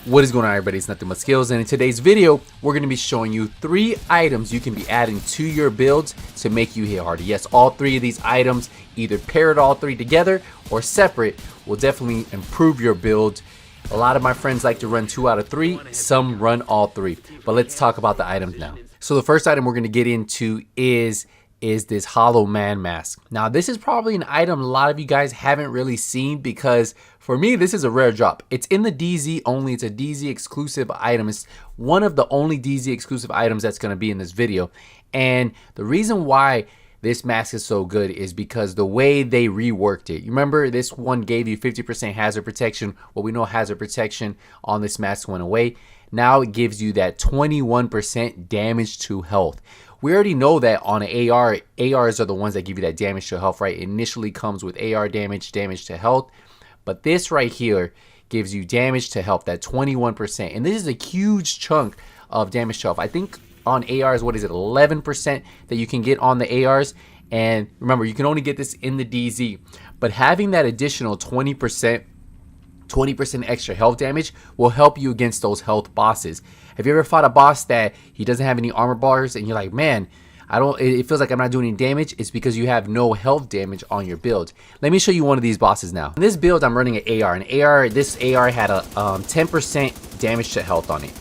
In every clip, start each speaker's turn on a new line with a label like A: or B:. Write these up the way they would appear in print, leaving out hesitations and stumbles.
A: What is going on, everybody? It's Nothing But Skills, and in today's video we're going to be showing you 3 items you can be adding to your builds to make you hit harder. Yes, all 3 of these items, either paired all 3 together or separate, will definitely improve your build. A lot of my friends like to run 2 out of 3, some run all 3, but let's talk about the items now. So the first item we're going to get into is this Holloman Mask. Now this is probably an item a lot of you guys haven't really seen, because for me this is a rare drop. It's in the DZ only. It's a DZ exclusive item. It's one of the only DZ exclusive items that's going to be in this video. And the reason why this mask is so good is because the way they reworked it. You remember this one gave you 50% hazard protection. Well, we know hazard protection on this mask went away. Now it gives you that 21% damage to health. We already know that on an AR, ARs are the ones that give you that damage to health, right? It initially comes with AR damage to health. But this right here gives you damage to health, that 21%. And this is a huge chunk of damage to health. I think on ARs, what is it, 11% that you can get on the ARs. And remember, you can only get this in the DZ. But having that additional 20% extra health damage will help you against those health bosses. Have you ever fought a boss that he doesn't have any armor bars and you're like, man, it feels like I'm not doing any damage? It's because you have no health damage on your build. Let me show you one of these bosses now. In this build, I'm running an AR. This AR had a 10% damage to health on it.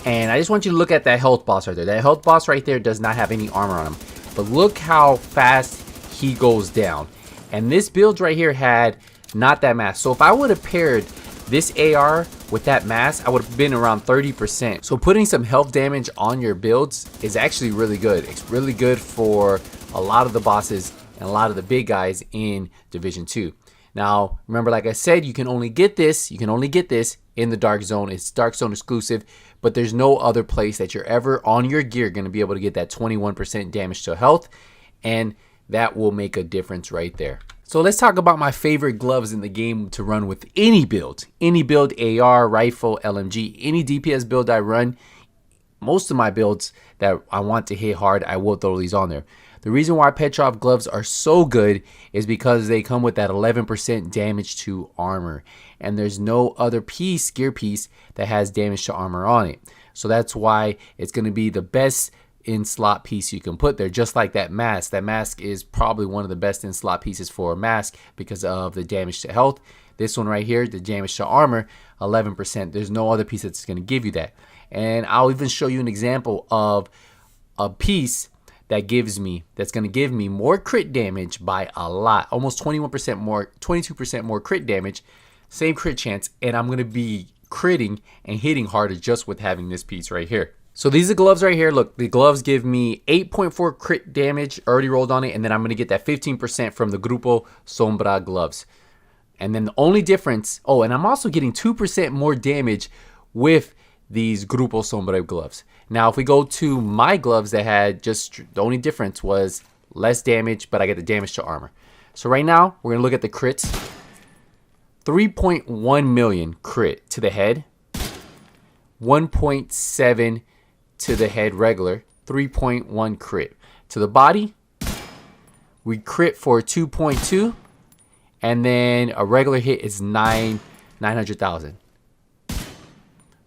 A: And I just want you to look at that health boss right there. That health boss right there does not have any armor on him. But look how fast he goes down. And this build right here had not that mask. So if I would have paired this AR with that mask, I would have been around 30%. So putting some health damage on your builds is actually really good. It's really good for a lot of the bosses and a lot of the big guys in Division 2. Now, remember, like I said, you can only get this in the Dark Zone. It's Dark Zone exclusive, but there's no other place that you're ever on your gear going to be able to get that 21% damage to health, and that will make a difference right there. So let's talk about my favorite gloves in the game to run with any build. Any build, AR, rifle, LMG, any DPS build I run, most of my builds that I want to hit hard, I will throw these on there. The reason why Petrov Gloves are so good is because they come with that 11% damage to armor. And there's no other gear piece that has damage to armor on it. So that's why it's going to be the best in slot piece you can put there, just like that mask. That mask is probably one of the best in slot pieces for a mask because of the damage to health. This one right here, the damage to armor, 11%. There's no other piece that's going to give you that. And I'll even show you an example of a piece that's going to give me more crit damage by a lot, almost 21% more, 22% more crit damage, same crit chance, and I'm going to be critting and hitting harder just with having this piece right here. So these are gloves right here. Look, the gloves give me 8.4 crit damage already rolled on it, and then I'm going to get that 15% from the Grupo Sombra gloves. And then the only difference, oh, and I'm also getting 2% more damage with these Grupo Sombra gloves. Now, if we go to my gloves that had just, the only difference was less damage, but I get the damage to armor. So right now, we're going to look at the crits. 3.1 million crit to the head. 1.7 to the head regular, 3.1 crit. To the body, we crit for 2.2, and then a regular hit is 900,000.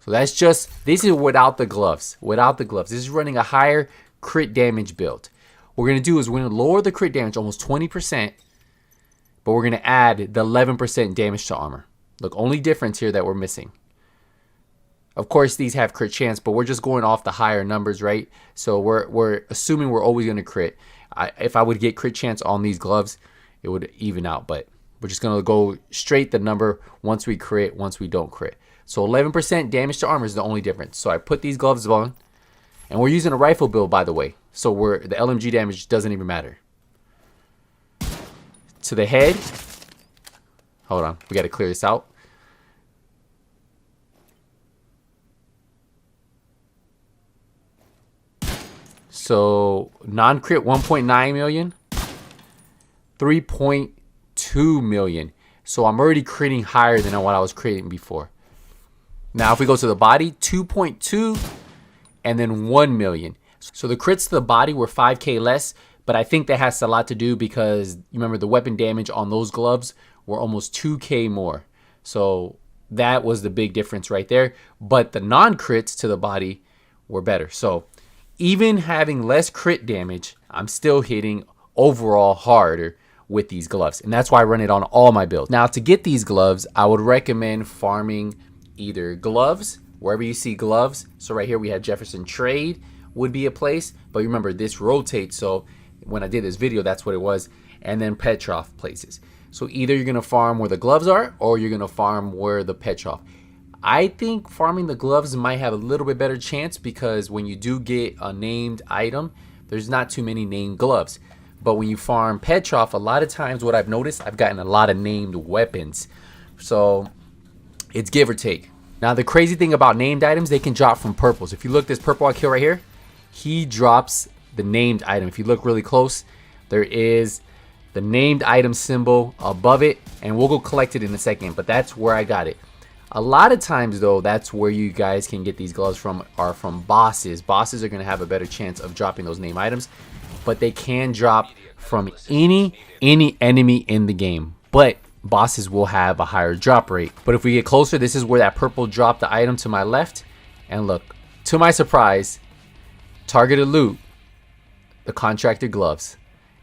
A: So that's just, this is without the gloves. Without the gloves. This is running a higher crit damage build. What we're going to do is we're going to lower the crit damage almost 20%, but we're going to add the 11% damage to armor. Look, only difference here that we're missing. Of course, these have crit chance, but we're just going off the higher numbers, right? So we're assuming we're always going to crit. If I would get crit chance on these gloves, it would even out, but we're just going to go straight the number once we crit, once we don't crit. So 11% damage to armor is the only difference. So I put these gloves on, and we're using a rifle build, by the way. So the LMG damage doesn't even matter. To the head, hold on, we got to clear this out. So non-crit 1.9 million, 3.2 million. So I'm already critting higher than what I was critting before. Now if we go to the body, 2.2 and then 1 million. So the crits to the body were 5k less, but I think that has a lot to do because you remember the weapon damage on those gloves were almost 2k more. So That was the big difference right there. But the non-crits to the body were better. So even having less crit damage, I'm still hitting overall harder with these gloves. And that's why I run it on all my builds. Now, to get these gloves, I would recommend farming either gloves, wherever you see gloves. So right here we have Jefferson Trade would be a place. But remember, this rotates. So when I did this video, that's what it was. And then Petrov places. So either you're going to farm where the gloves are, or you're going to farm where the Petrov. I think farming the gloves might have a little bit better chance, because when you do get a named item, there's not too many named gloves. But when you farm Petrov, a lot of times what I've noticed, I've gotten a lot of named weapons. So it's give or take. Now the crazy thing about named items, they can drop from purples. If you look, this purple I kill right here, he drops the named item. If you look really close, there is the named item symbol above it, and we'll go collect it in a second, but that's where I got it. A lot of times though, that's where you guys can get these gloves from, are from bosses. Bosses are going to have a better chance of dropping those name items, but they can drop from any enemy in the game. But bosses will have a higher drop rate. But if we get closer, this is where that purple dropped the item to my left. And look, to my surprise, targeted loot, the contractor gloves.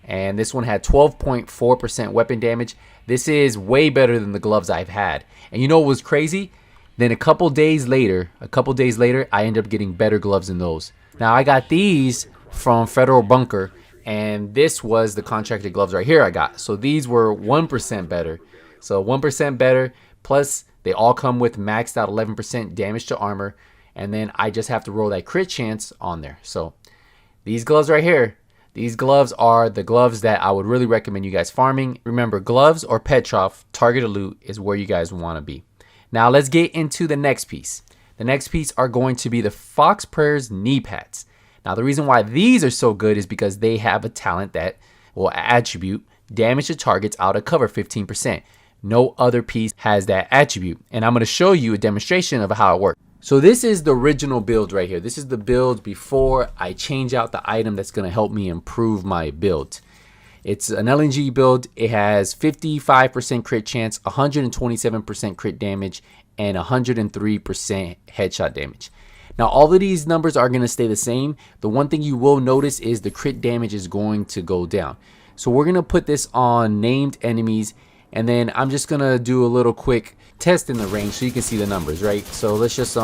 A: And this one had 12.4% weapon damage. This is way better than the gloves I've had. And you know what was crazy? Then a couple days later, I ended up getting better gloves than those. Now I got these from Federal Bunker, and this was the contracted gloves right here I got. So these were 1% better. So 1% better, plus they all come with maxed out 11% damage to armor. And then I just have to roll that crit chance on there. So these gloves right here, these gloves are the gloves that I would really recommend you guys farming. Remember, gloves or Petrov, targeted loot is where you guys want to be. Now let's get into the next piece. The next piece are going to be the Prayers Kneepads. Now the reason why these are so good is because they have a talent that will attribute damage to targets out of cover 15%. No other piece has that attribute. And I'm going to show you a demonstration of how it works. So this is the original build right here. This is the build before I change out the item that's going to help me improve my build. It's an LNG build. It has 55% crit chance, 127% crit damage, and 103% headshot damage. Now all of these numbers are going to stay the same. The one thing you will notice is the crit damage is going to go down. So we're going to put this on named enemies, and then I'm just going to do a little quick test in the range so you can see the numbers, right? So let's just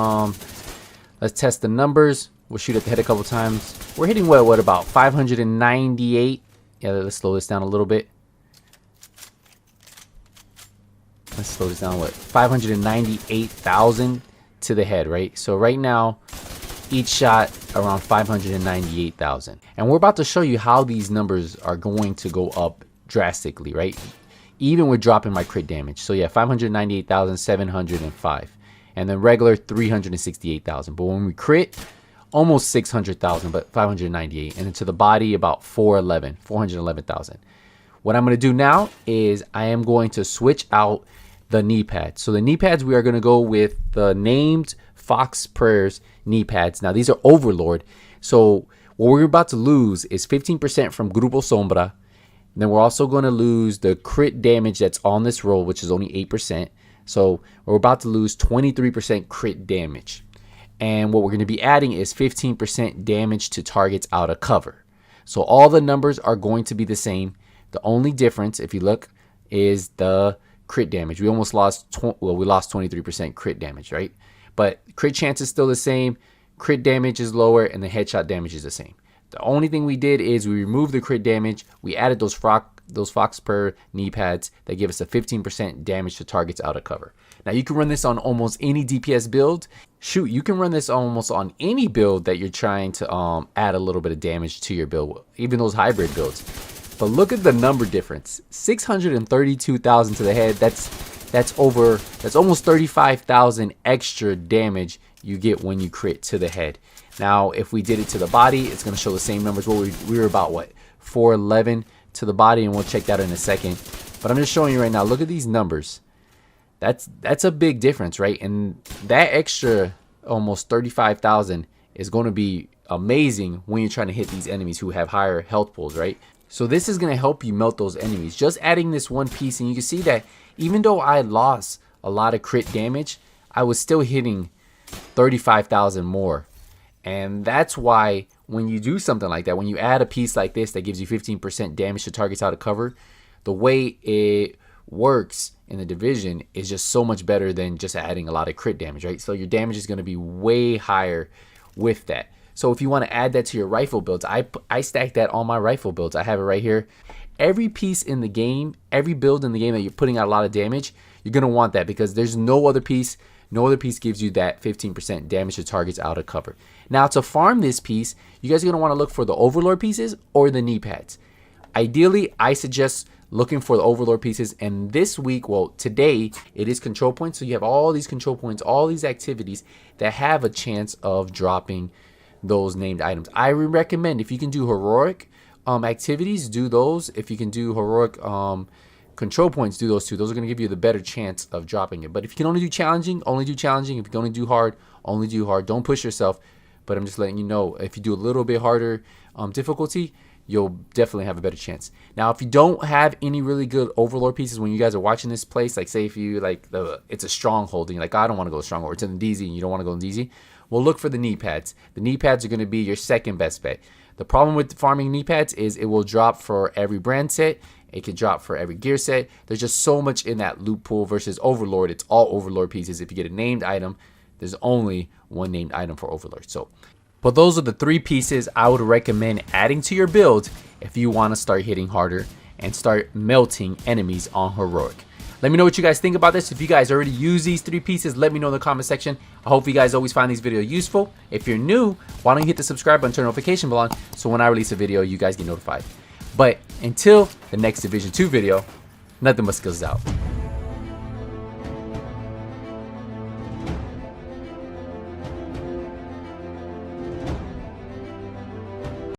A: let's test the numbers. We'll shoot at the head a couple times. We're hitting what about 598. Yeah, let's slow this down a little bit. Let's slow this down. What, 598,000 to the head, right? So right now each shot around 598,000, and we're about to show you how these numbers are going to go up drastically, right? Even with dropping my crit damage. So yeah, 598,705, and then regular 368,000. But when we crit, almost 600,000, but 598, and then to the body about 411,000. What I'm going to do now is I am going to switch out the knee pads. So the knee pads, we are going to go with the named Prayers Kneepads. Now these are Overlord. So what we're about to lose is 15% from Grupo Sombra. And then we're also going to lose the crit damage that's on this roll, which is only 8%. So we're about to lose 23% crit damage. And what we're going to be adding is 15% damage to targets out of cover. So all the numbers are going to be the same. The only difference, if you look, is the crit damage. We almost lost, we lost 23% crit damage, right? But crit chance is still the same. Crit damage is lower, and the headshot damage is the same. The only thing we did is we removed the crit damage. We added those Prayers Kneepads that give us a 15% damage to targets out of cover. Now you can run this on almost any DPS build. Shoot, you can run this almost on any build that you're trying to add a little bit of damage to your build, even those hybrid builds. But look at the number difference: 632,000 to the head. That's almost 35,000 extra damage you get when you crit to the head. Now, if we did it to the body, it's going to show the same numbers. What we were about, what, 411 to the body, and we'll check that in a second. But I'm just showing you right now. Look at these numbers. That's a big difference, right? And that extra almost 35,000 is going to be amazing when you're trying to hit these enemies who have higher health pools, right? So this is going to help you melt those enemies. Just adding this one piece, and you can see that even though I lost a lot of crit damage, I was still hitting 35,000 more. And that's why when you do something like that, when you add a piece like this that gives you 15% damage to targets out of cover, the way it works in the division is just so much better than just adding a lot of crit damage, right? So your damage is going to be way higher with that. So if you want to add that to your rifle builds, I stack that on my rifle builds. I have it right here. Every piece in the game, every build in the game that you're putting out a lot of damage, you're going to want that, because there's no other piece gives you that 15% damage to targets out of cover. Now, to farm this piece, you guys are going to want to look for the Overlord pieces or the knee pads. Ideally, I suggest looking for the Overlord pieces, and this week, well, today, it is control points. So you have all these control points, all these activities that have a chance of dropping those named items. I recommend, if you can do heroic activities, do those. If you can do heroic control points, do those too. Those are going to give you the better chance of dropping it. But if you can only do challenging, only do challenging. If you can only do hard, only do hard. Don't push yourself. But I'm just letting you know, if you do a little bit harder difficulty, you'll definitely have a better chance. Now, if you don't have any really good Overlord pieces when you guys are watching this place, like say if you like it's a stronghold and you're like, oh, I don't want to go stronghold, or it's in DZ and you don't want to go in DZ, well, look for the knee pads. The knee pads are going to be your second best bet. The problem with farming knee pads is it will drop for every brand set. It can drop for every gear set. There's just so much in that loot pool versus Overlord. It's all Overlord pieces. If you get a named item, there's only one named item for Overlord. So, but those are the 3 pieces I would recommend adding to your build if you want to start hitting harder and start melting enemies on heroic. Let me know what you guys think about this. If you guys already use these 3 pieces, let me know in the comment section. I hope you guys always find these videos useful. If you're new, why don't you hit the subscribe button, turn the notification bell on, so when I release a video, you guys get notified. But until the next Division 2 video, nothing but skills out.